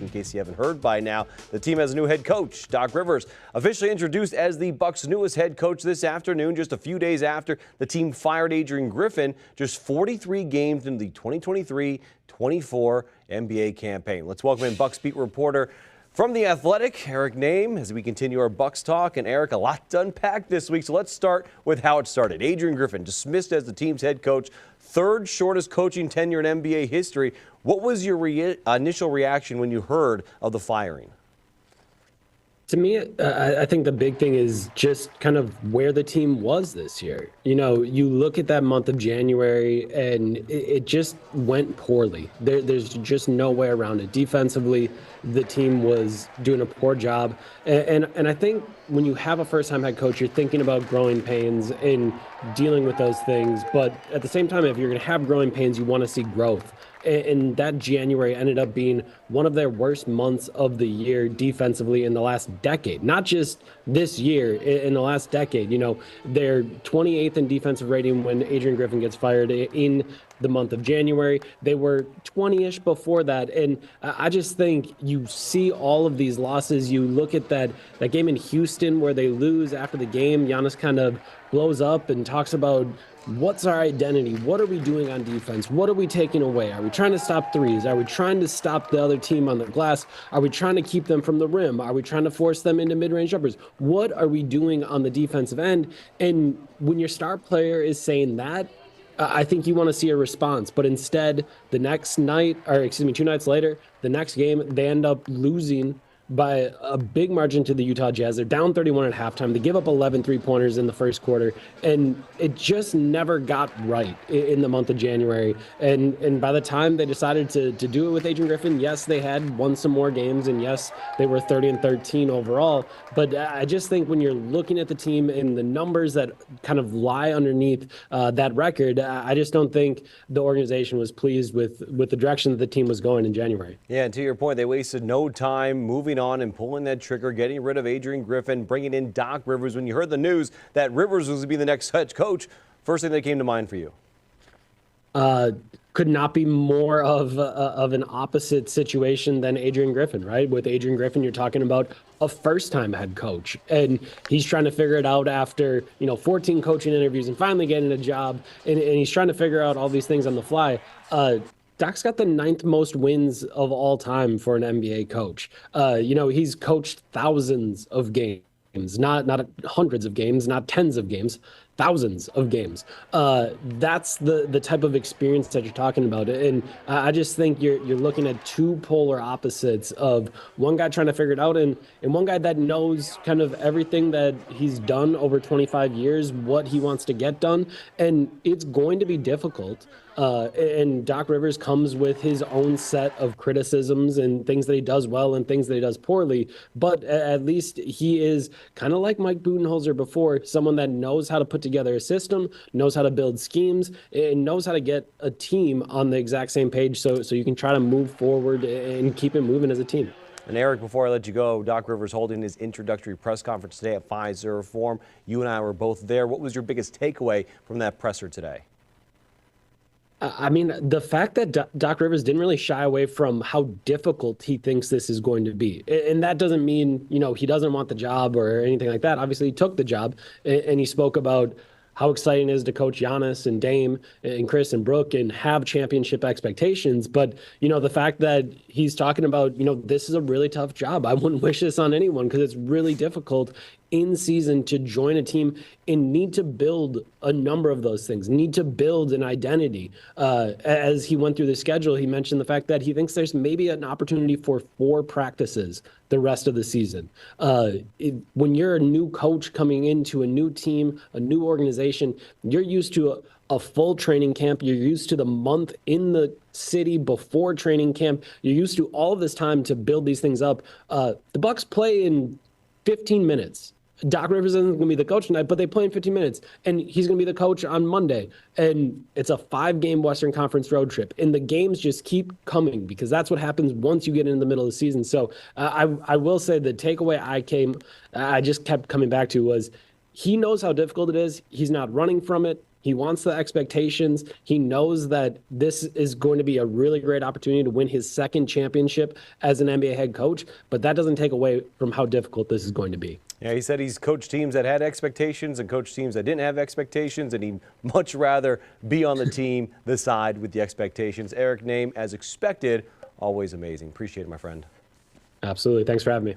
in case you haven't heard by now. The team has a new head coach. Doc Rivers officially introduced as the Bucs' newest head coach this afternoon, just a few days after the team fired Adrian Griffin just 43 games into the 2023-24 NBA campaign. Let's welcome in Bucs beat reporter from The Athletic, Eric Nehm, as we continue our Bucs talk. And Eric, a lot to unpack this week, so let's start with how it started. Adrian Griffin dismissed as the team's head coach, third shortest coaching tenure in NBA history. What was your initial reaction when you heard of the firing? To me, I think the big thing is just kind of where the team was this year. You know, you look at that month of January and it just went poorly. There's just no way around it. Defensively, the team was doing a poor job. And I think when you have a first-time head coach, you're thinking about growing pains and dealing with those things. But at the same time, if you're going to have growing pains, you want to see growth. And that January ended up being one of their worst months of the year defensively in the last decade. Not just this year, in the last decade. You know, they're 28th in defensive rating when Adrian Griffin gets fired in the month of January. They were 20-ish before that. And I just think you see all of these losses. You look at that game in Houston where they lose after the game. Giannis kind of blows up and talks about, what's our identity? What are we doing on defense? What are we taking away? Are we trying to stop threes? Are we trying to stop the other team on the glass? Are we trying to keep them from the rim? Are we trying to force them into mid-range jumpers? What are we doing on the defensive end? And when your star player is saying that, I think you want to see a response. But instead, the next night, or excuse me, 2 nights later, the next game, they end up losing by a big margin to the Utah Jazz. They're down 31 at halftime. They give up 11 three-pointers in the first quarter, and it just never got right in the month of January. And by the time they decided to do it with Adrian Griffin, yes, they had won some more games, and yes, they were 30-13 overall. But I just think when you're looking at the team and the numbers that kind of lie underneath that record, I just don't think the organization was pleased with the direction that the team was going in January. Yeah, and to your point, they wasted no time moving on and pulling that trigger, getting rid of Adrian Griffin, bringing in Doc Rivers. When you heard the news that Rivers was going to be the next head coach, first thing that came to mind for you? Could not be more of an opposite situation than Adrian Griffin, right? With Adrian Griffin, you're talking about a first-time head coach, and he's trying to figure it out after, 14 coaching interviews and finally getting a job, and he's trying to figure out all these things on the fly. Doc's got the 9th most wins of all time for an NBA coach. He's coached thousands of games, not hundreds of games, not tens of games, thousands of games. That's the type of experience that you're talking about. And I just think you're looking at two polar opposites of one guy trying to figure it out and one guy that knows kind of everything that he's done over 25 years, what he wants to get done. And it's going to be difficult. And Doc Rivers comes with his own set of criticisms and things that he does well and things that he does poorly. But at least he is kind of like Mike Budenholzer before, someone that knows how to put together a system, knows how to build schemes, and knows how to get a team on the exact same page so you can try to move forward and keep it moving as a team. And Eric, before I let you go, Doc Rivers holding his introductory press conference today at Fiserv Forum. You and I were both there. What was your biggest takeaway from that presser today? I mean, the fact that Doc Rivers didn't really shy away from how difficult he thinks this is going to be. And that doesn't mean, he doesn't want the job or anything like that. Obviously, he took the job, and he spoke about how exciting it is to coach Giannis and Dame and Chris and Brooke and have championship expectations. But, the fact that he's talking about, this is a really tough job. I wouldn't wish this on anyone because it's really difficult in season to join a team and need to build a number of those things, need to build an identity. As he went through the schedule, he mentioned the fact that he thinks there's maybe an opportunity for 4 practices the rest of the season. When you're a new coach coming into a new team, a new organization, you're used to a full training camp. You're used to the month in the city before training camp. You're used to all of this time to build these things up. The Bucs play in 15 minutes. Doc Rivers isn't going to be the coach tonight, but they play in 15 minutes, and he's going to be the coach on Monday. And it's a 5-game Western Conference road trip, and the games just keep coming because that's what happens once you get in the middle of the season. So I will say the takeaway I just kept coming back to was he knows how difficult it is. He's not running from it. He wants the expectations. He knows that this is going to be a really great opportunity to win his second championship as an NBA head coach, but that doesn't take away from how difficult this is going to be. Yeah, he said he's coached teams that had expectations and coached teams that didn't have expectations, and he'd much rather be on the team, the side with the expectations. Eric Nehm, as expected, always amazing. Appreciate it, my friend. Absolutely. Thanks for having me.